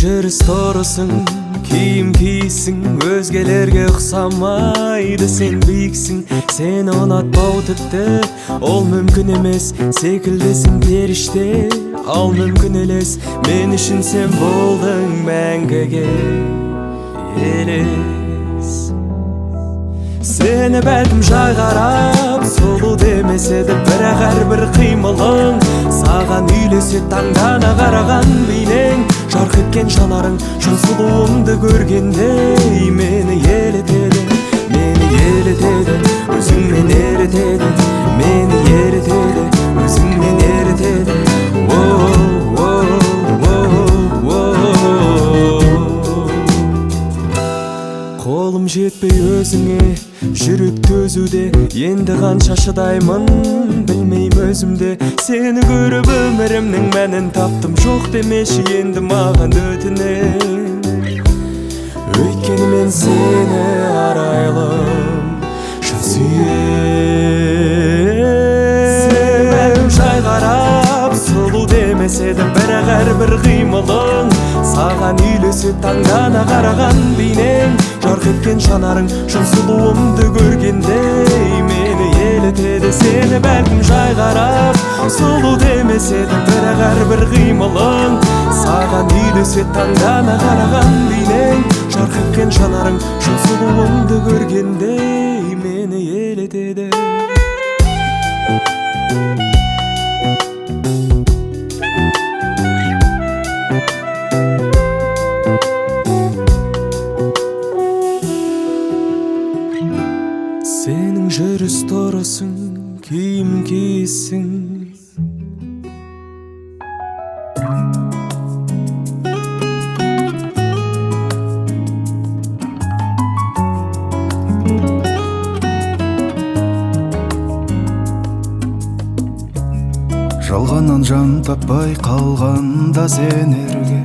жүріс тұрысың, киім кисің, өзгелерге ұқсамайды. Сен биіксің, сені ұнатпау тіпті ол мүмкін емес. Секілдесің періште, ал мүмкін елес. Мен үшін сен болдың мәңгіге елес. Сені бәлкім жай қарап сұлу демесе де, бірақ әрбір қимылың саған үйлесе. Таңдана қараған бейнең, жарқ еткен жанарың, шын сұлуыңды көргенде мені елетеді, мені елетеді, өзіңмен еретеді, мені еретеді, өзіңмен еретеді. Қолым жетпей өзіңе жүрек төзуде, енді қанша шыдаймын білмеймін өзімде. Сені көріп өмірімнің мәнін таптым, жоқ демеші енді маған өтінем. Өйткені мен сені арайлым шын сүйем. Сені бәлкім жай қарап сұлу демесе де, бірақ әрбір қимылың саған үйлесе. Таңдана қараған бейнең, жарқ еткен жанарың, шын сұлуымды көргенде мені елетеді. Сені бәлкім жай қарап сұлу демесе де, бірақ әрбір қимылың саған үйлесе. Таңдана қараған бейнең, жарқ еткен жанарың, шын сұлуымды көргенде мені елетеді. Сенің жүріс тұрысың, киім кисің, жалғаннан жан таппай қалғанда сенерге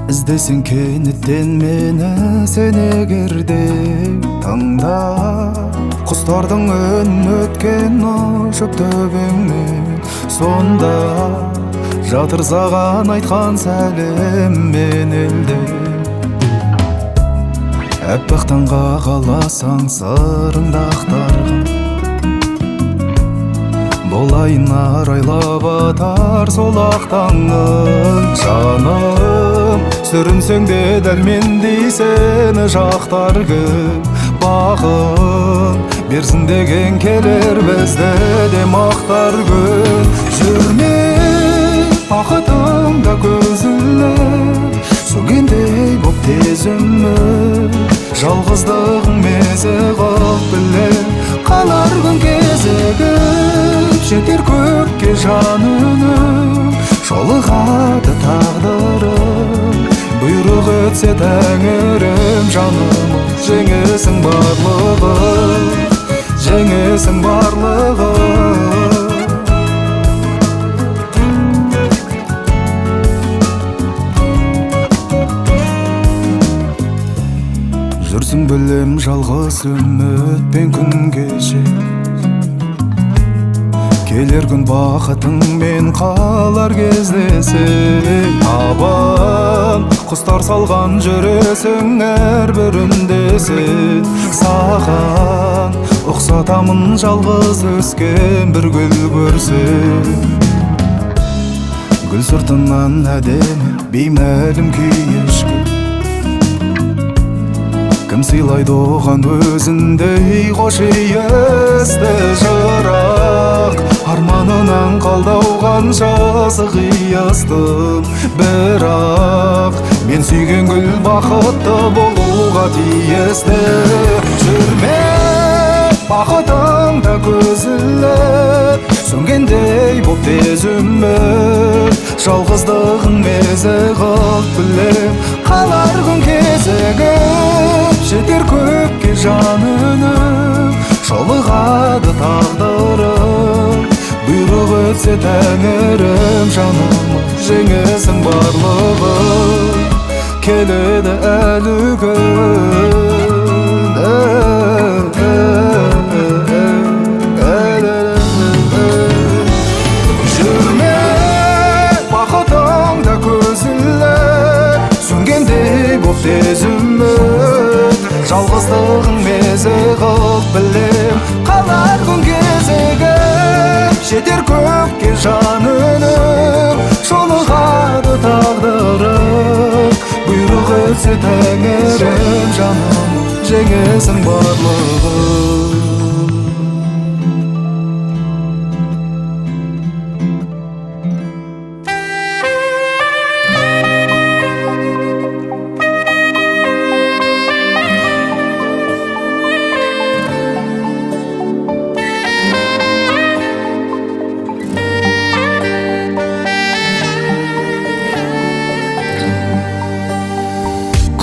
іздесең кенеттен мені, сен егерде таңда құстардың үнін өткен ұшып төбеңнен, сонда жатыр саған айтқан сәлем мен елде. Әппақ таңға қаласаң сырыңды ақтарған, болайын арайлап атар сол ақ таңың. Жаным, сүрінсең де дәл мендей сені жақтар кім? Бағын берсін деген келер бізді де мақтар күн. Жүрме бақытыңда көз іліп, сөнгендей боп тез үміт, жалғыздығың мезі қылып білем. Қалар күн кезігіп, жетер көкке жан үнім, жолығады тағдырым, бұйрық етсе тәңірім. Жаным, жеңесің барлығым, жеңесің барлығым. Жүрсің білем жалғыз үмітпен күн кеше, келер күн бақытыңмен қалар кездесек. Табан құстар салған жүресің әрбір үндесен. Саған ұқсатамын жалғыз өскен бір гүл көрсем. Гүл сыртынан әдемі беймәлім күй ешкі, кім сыйлайды оған өзіндей қош иісті жырақ. Арманынан қалдауған жазық иістім, бірақ мен сүйген гүл бақытты болуға тиісті. Жүрме бақытыңда көз іліп, сөнгендей боп тез үміт, жалғыздығың мезі қылып білем. Қалар күн кезігіп, жетер көкке жан үнім, жолығады тағдырым, бұйрық өтсе тәңірім. Жаным, жеңесің барлығым, келеді әлі күн. Жүрме бақытыңда көз сезімі жалғыздығың мезі қылып білем қалар күн кезегі жетер көкке жан үнім шолығады тағдырым бұйрық етсе тәңірім жаным жеңесің барлығын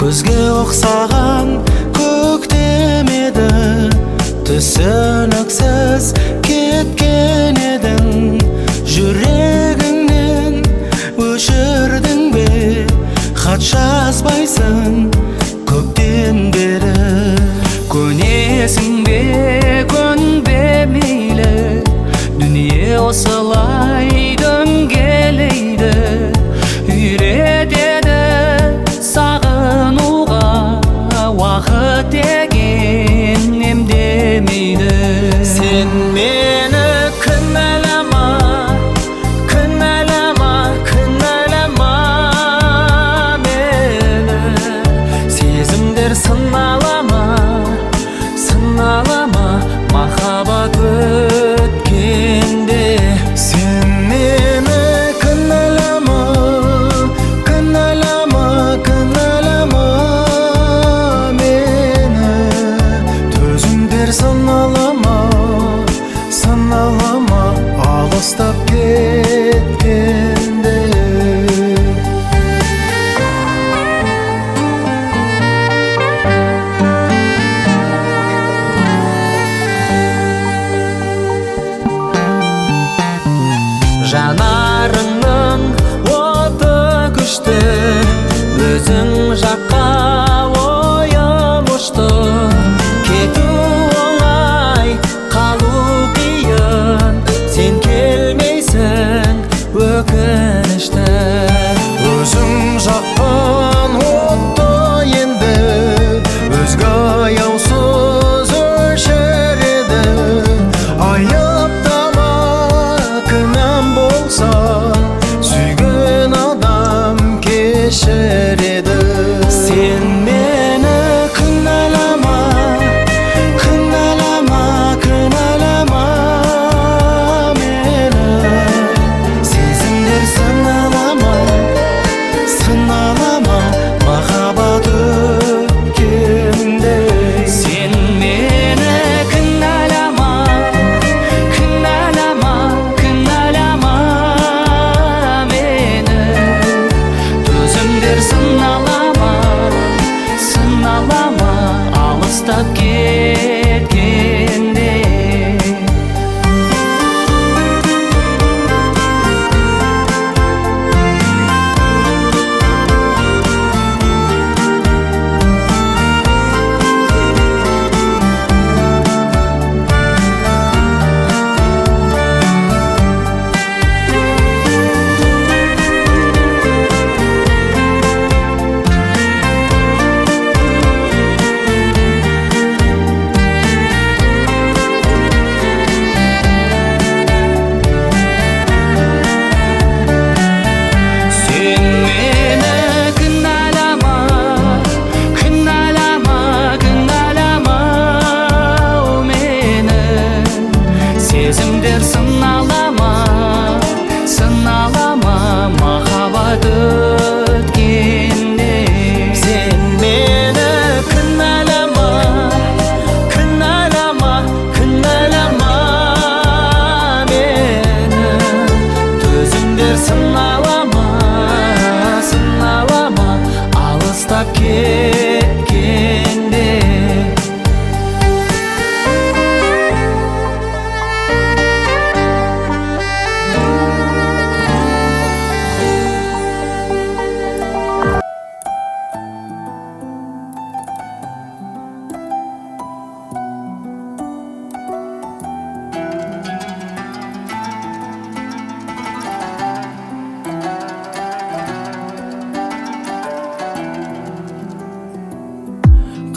көзге ұқсаған көктем еді түсініксіз кеткен едің жүрегіңнен өшірдің бе хат жазбайсың көптен бері көнесің бе көнбе мейлі дүние осылай дөңгелейді үйретеді сағынуға уақыт деген емдемейді сен мені кінәлама кінәлама кінәлама мені сезімдер сыналама сыналама махаббат өткенде сен мені кінәлама кінәлама кінәлама мені төзімдер сыналама сыналама алыстап кеткенде жанарыңның оты күшті өзің жаққа ойым ұшты кету оңай қалу қиын сен келмейсің өкінішті өзің жаққан отты енді өзге аяусыз өшіреді айыптама кінәм болса сүйген адам кешіреді сен мені кінәлама кінәлама кінәлама мені сезімдер сыналама сыналама махаббат өткенде сен мені кінәлама кінәлама кінәлама мені төзімдер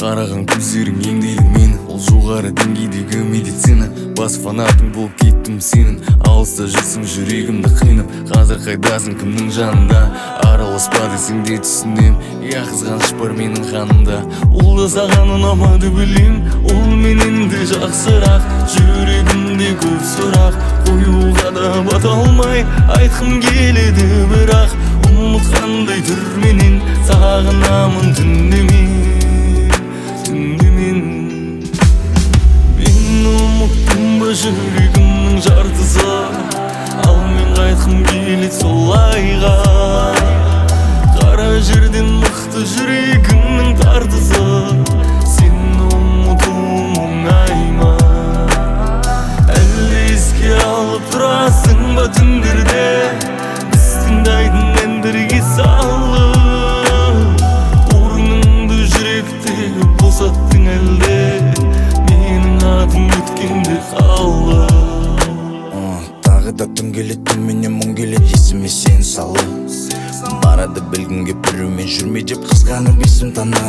Қараған көздерің еңдейді мені, ол жоғары деңгейдегі медицина. Бас фанатың болып кеттім сенің, алыста жүрсің жүрегімді қинап. Қазір қайдасың, кімнің жанында? Араласпа десең де түсінем, я қызғаныш бар менің қанымда. Ол да саған ұнамады білем, ол менен де жақсырақ. Жүрегімде көп сұрақ, қоюға да бата алмай айтқым келеді, бірақ ұмытқандай түрменен сағынамын түнде мен. Мен ұмыттым ба жүрегімнің жартысы, ал мен қайтқым келеді солайға. Қара жерден мықты жүрегімнің тартысы, сені ұмыту оңай ма? Әлде еске алып тұрасың ба түндерде, біз тыңдайтын әндерге салып? Орныңды жүректе босаттың әлде, менің атым өткенде қалып? Тағы да түн келеді, түнменен мұң келеді, есіме сен салу. Барады білгім кеп біреумен жүрме деп қызғанып есім таны.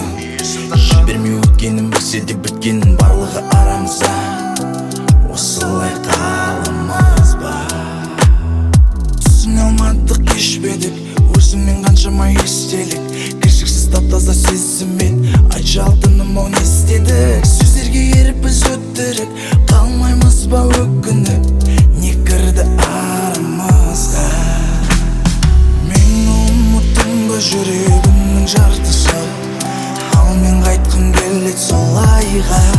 Жібермей өткенім білсе де біткенін барлығы арамызда. Осылай қаламыз ба? Түсіне алмадық, кешпедік, өзіңмен қаншама естелік. Кіршіксіз тап-таза сезіммен айтшы алтыным ау не істедік? Сөздерге еріп біз өттірік, қалмаймыз ба өкініп? Не кірді арамызға? Мен ұмыттым ба жүрегімнің жартысы, ал мен қайтқым келеді солайға.